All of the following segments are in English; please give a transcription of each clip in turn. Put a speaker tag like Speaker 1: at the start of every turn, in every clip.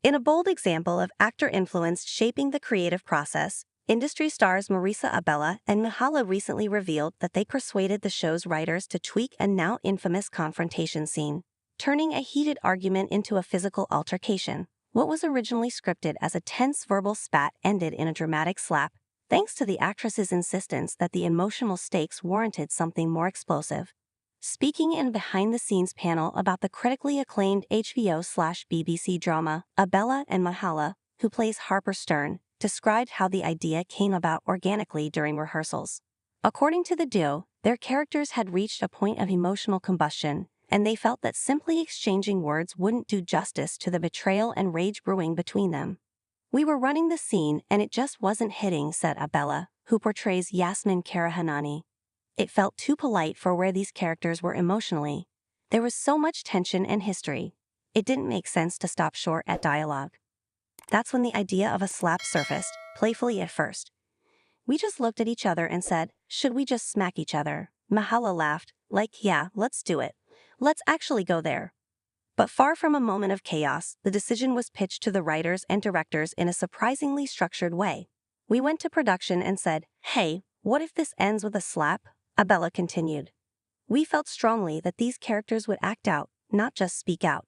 Speaker 1: In a bold example of actor influence shaping the creative process, industry stars Marisa Abela and Myha'la recently revealed that they persuaded the show's writers to tweak a now infamous confrontation scene, turning a heated argument into a physical altercation. What was originally scripted as a tense verbal spat ended in a dramatic slap, thanks to the actress's insistence that the emotional stakes warranted something more explosive. Speaking in a behind-the-scenes panel about the critically acclaimed HBO/BBC drama Abela and Myha'la, who plays Harper Stern, described how the idea came about organically during rehearsals. According to the duo, their characters had reached a point of emotional combustion, and they felt that simply exchanging words wouldn't do justice to the betrayal and rage brewing between them. "We were running the scene and it just wasn't hitting," said Abela, who portrays Yasmin Karahanani. "It felt too polite for where these characters were emotionally. There was so much tension and history. It didn't make sense to stop short at dialogue." That's when the idea of a slap surfaced, playfully at first. "We just looked at each other and said, should we just smack each other?" Myha'la laughed, like, "Yeah, let's do it. Let's actually go there." But far from a moment of chaos, the decision was pitched to the writers and directors in a surprisingly structured way. "We went to production and said, hey, what if this ends with a slap?" Abela continued. "We felt strongly that these characters would act out, not just speak out."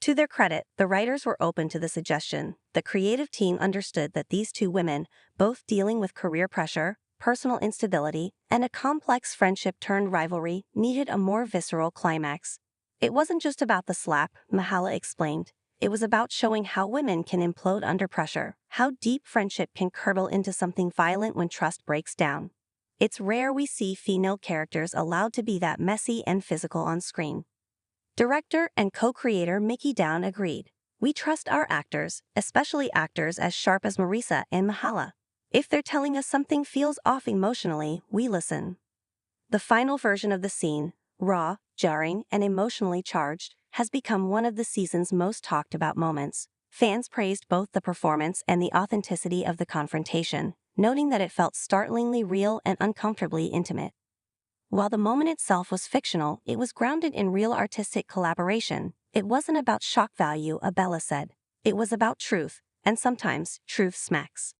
Speaker 1: To their credit, the writers were open to the suggestion. The creative team understood that these two women, both dealing with career pressure, personal instability, and a complex friendship-turned-rivalry, needed a more visceral climax. "It wasn't just about the slap," Myha'la explained. "It was about showing how women can implode under pressure, how deep friendship can curdle into something violent when trust breaks down. It's rare we see female characters allowed to be that messy and physical on screen." Director and co-creator Mickey Down agreed. "We trust our actors, especially actors as sharp as Marisa and Myha'la. If they're telling us something feels off emotionally, we listen." The final version of the scene, raw, jarring, and emotionally charged, has become one of the season's most talked about moments. Fans praised both the performance and the authenticity of the confrontation, noting that it felt startlingly real and uncomfortably intimate. While the moment itself was fictional, it was grounded in real artistic collaboration. "It wasn't about shock value," Abela said. "It was about truth, and sometimes truth smacks."